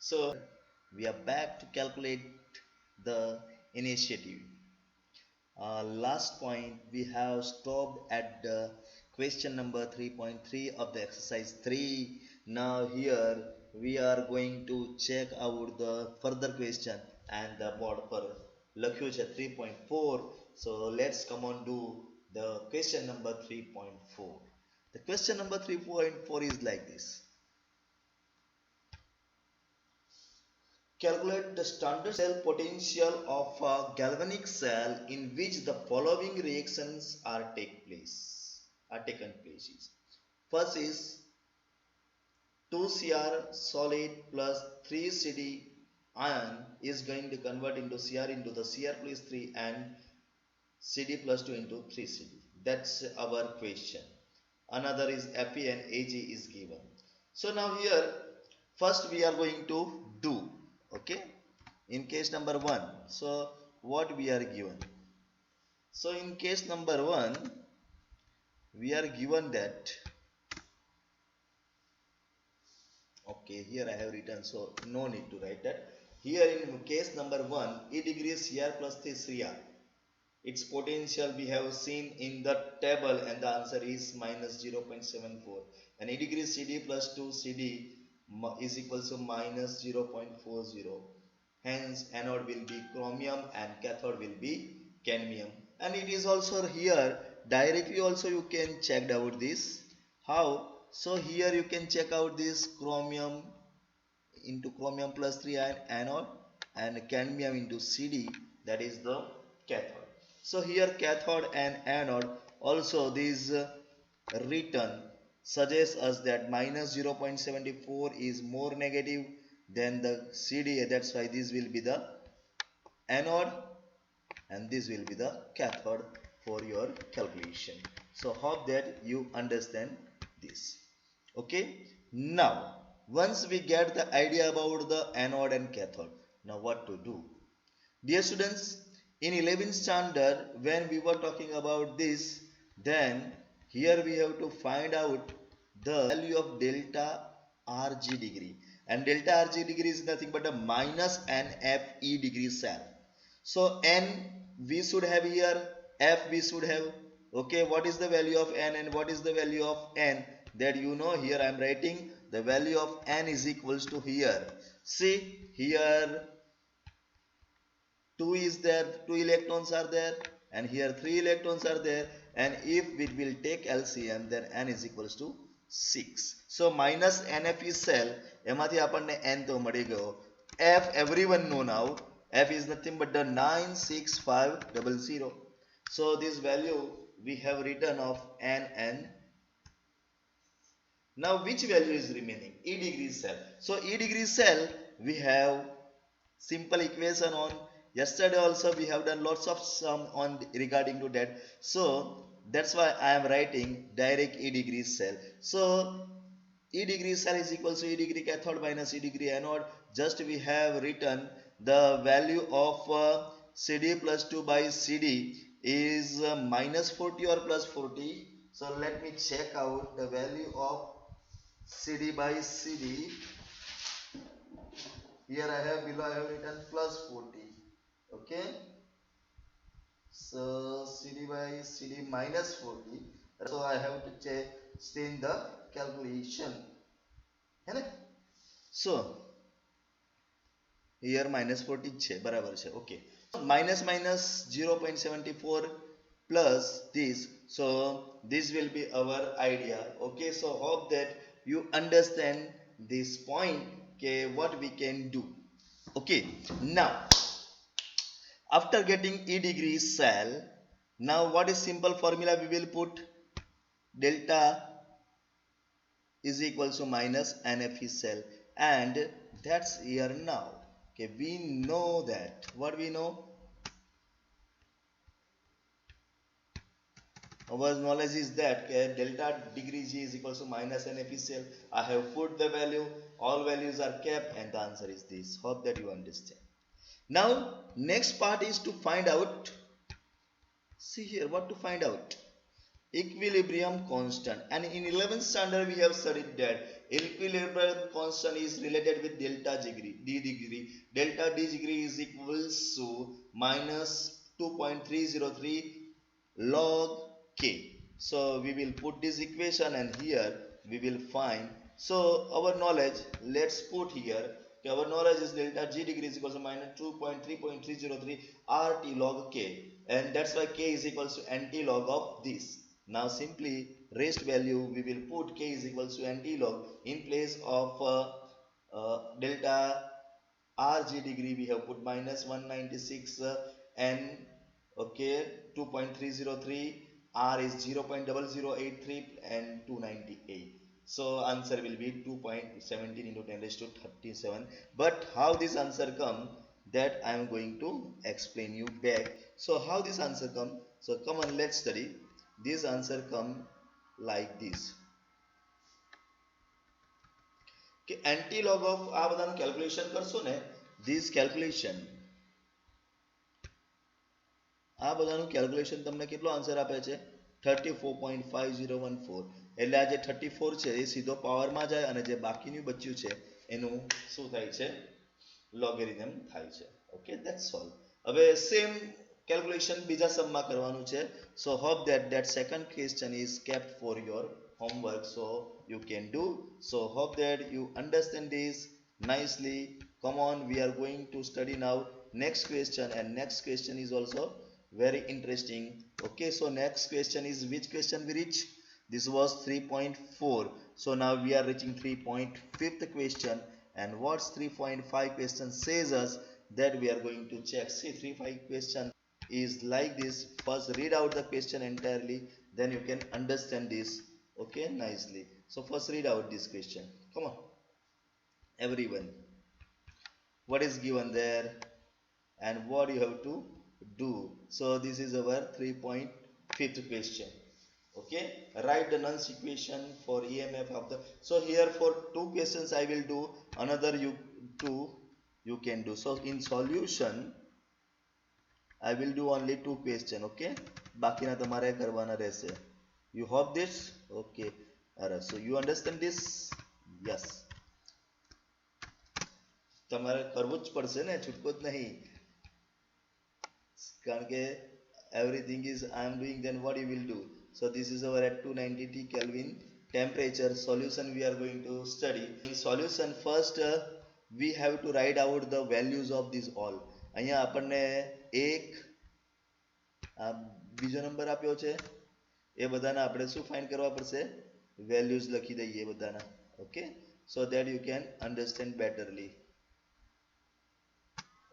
So we are back to calculate the initiative. Last point we have stopped at the question number 3.3 of the exercise 3. Now here we are going to check out the further question and the board for લખ્યું છે 3.4. So let's come on do the question number 3.4. The question number 3.4 is like this. Calculate the standard cell potential of a galvanic cell in which the following reactions are taken place. First is 2Cr solid plus 3Cd ion is going to convert into Cr into the Cr plus 3 and Cd plus 2 into 3Cd. That's our question. Another is Fe and Ag is given. So now here first we are going to do, okay, in case number 1. So what we are given? So in case number 1 we are given that, okay, here I have written, so no need to write that. Here in case number 1, E degree Cr plus 3 Cr, its potential we have seen in the table and the answer is minus 0.74, and E degree Cd plus 2 Cd is equal to minus 0.40. Hence anode will be chromium and cathode will be cadmium. And it is also here directly also you can check out this. How? So here you can check out this chromium into chromium plus 3 ion anode and cadmium into Cd, that is the cathode. So here cathode and anode also these written suggests us that minus 0.74 is more negative than the Cd. That's why this will be the anode and this will be the cathode for your calculation. So hope that you understand this. Okay, now once we get the idea about the anode and cathode, now what to do? Dear students, in 11th standard when we were talking about this, then here we have to find out the value of delta Rg degree, and delta Rg degree is nothing but a minus NFE degree cell. So n we should have here, F we should have. Okay, what is the value of n and what is the value of n? That you know, here I am writing the value of n is equals to here. See here 2 is there, 2 electrons are there, and here 3 electrons are there, and if we will take LCM then n is equals to 6. So minus NFE cell એમાંથી આપણને n તો મળી ગયો. F everyone know now, F is nothing but the 96500. So this value we have written of n and now which value is remaining? E degree cell. So E degree cell we have simple equation on. Yesterday also we have done lots of sum on regarding to that. So that's why I am writing direct E degree cell. So E degree cell is equal to E degree cathode minus E degree anode. Just we have written the value of Cd plus 2 by Cd is minus 40 or plus 40. So let me check out the value of Cd by Cd. Here I have below I have written plus 40. Okay, so Cd by Cd minus 40. So I have to change the calculation. So here minus 40 છે, બરાબર છે. Okay, minus 0.74 plus this. So this will be our idea. Okay, so hope that you understand this point, okay, what we can do. Okay, now after getting E degree cell, now what is simple formula we will put? Delta is equal to minus NFE cell, and that's here now. Okay, we know that. What we know? Our knowledge is that delta degree G is equal to minus NFE cell. I have put the value, all values are kept, and the answer is this. Hope that you understand. Now next part is to find out, see here what to find out. equilibrium constant, and in 11th standard we have studied that equilibrium constant is related with delta degree. Delta d degree is equals to minus 2.303 log k. So we will put this equation and here we will find. So our knowledge, let's put here, our knowledge is delta g degree is equals to minus 2.3.303 rt log k, and that's why k is equals to nt log of this. Now simply rest value we will put k is equals to nt log in place of delta rg degree we have put minus 196 n, okay, 2.303, r is 0.0083 and 298. So answer will be 2.17 into 10 raised to 37. But how this answer come, that I am going to explain you back. So how this answer come, so come on, let's study. This answer come like this. કે anti log of આ બધાનું calculation કરશો ને, this calculation, આ બધાનું calculation તમને કેટલો answer આપે છે 34.5014. એટલે આ જે 34 છે એ સીધો પાવરમાં જાય અને જે બાકીનું બચ્યું છે એનું શું થાય છે, લોગેરિધમ થાય છે. Okay, that's all. હવે સેમ કેલ્ક્યુલેશન બીજા સમમાં કરવાનું છે. સો hope that second question is kept for your homework, so you can do. So hope that you understand this nicely. Come on, we are going to study now next question, and next question is also very interesting. Okay, so next question is, which question we reach? This was 3.4. So now we are reaching 3.5th question, and what's 3.5 question says us, that we are going to check. See, 3.5 question is like this. First read out the question entirely, then you can understand this, okay, nicely. So first read out this question. Come on everyone, what is given there and what you have to do. So this is our 3.5th question. Okay, write the Nernst equation for EMF of the. So here for two questions I will do, another you two you can do. So in solution I will do only two question. Okay, બાકીના તમારે કરવાના રહેશે. You hope this? Okay, alright, so you understand this? Yes, તમારે કરવું જ પડશે ને, છૂટકો જ નહીં, કારણ કે everything is I am doing, then what you will do. So this is our at 290 Kelvin temperature. Solution we are going to study. In solution first we have to write out the values of this all. અહીંયા આપણને એક બીજો number આપ્યો છે, એ બધાના આપણે શું find કરવા પડશે, વેલ્યુઝ લખી દઈએ બધાના. Okay, so that you can understand betterly.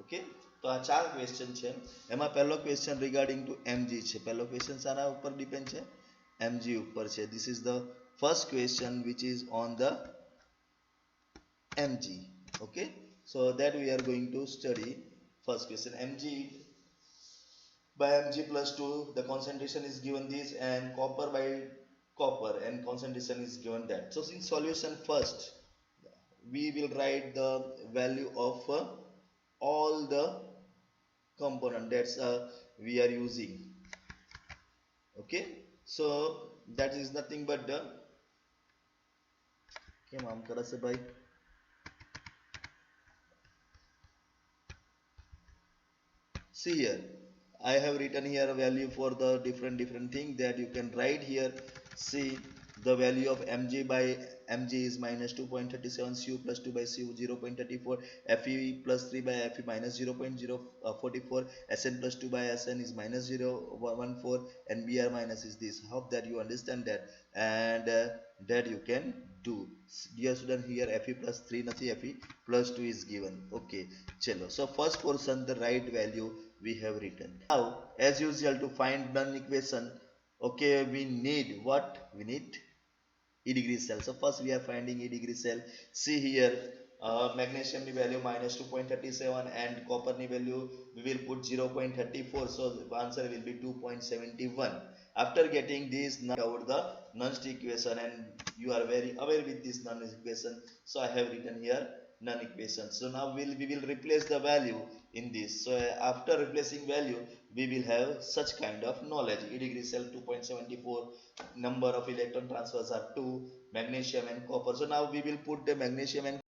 Okay, તો આ ચાર ક્વેશ્ચન છે. એમાં પહેલો ક્વેશ્ચન રિગાર્ડિંગ ટુ mg છે. પહેલો ક્વેશ્ચન શાના ઉપર ડિપેન્ડ છે, mg ઉપર છે. This is the first question which is on the mg. Okay, so that we are going to study. First question, mg by mg plus 2, the concentration is given this, and copper by copper, and concentration is given that. So in solution first we will write the value of all the component that's we are using. Okay, so that is nothing but the કેમ આમ કરે છે ભાઈ, see here I have written here a value for the different thing that you can write here. See, the value of mg by mg is minus 2.37, cu plus 2 by cu 0.34, fe plus 3 by fe minus 0.044, sn plus 2 by sn is minus 0.14, and br minus is this. Hope that you understand that, and that you can do. Dear student, here fe plus 3 nahi, fe plus 2 is given. Okay, chalo. So first portion, the right value we have written. Now as usual, to find Nernst equation, okay, we need what, we need E degree cell. So first we are finding E degree cell. See here, magnesium ni value minus 2.37 and copper ni value we will put 0.34, so the answer will be 2.71. After getting this out the Nernst equation, and you are very aware with this Nernst equation, so I have written here none equation. So now we will replace the value in this. So after replacing value, we will have such kind of knowledge. E degree cell 2.74, number of electron transfers are 2, magnesium and copper. So now we will put the magnesium and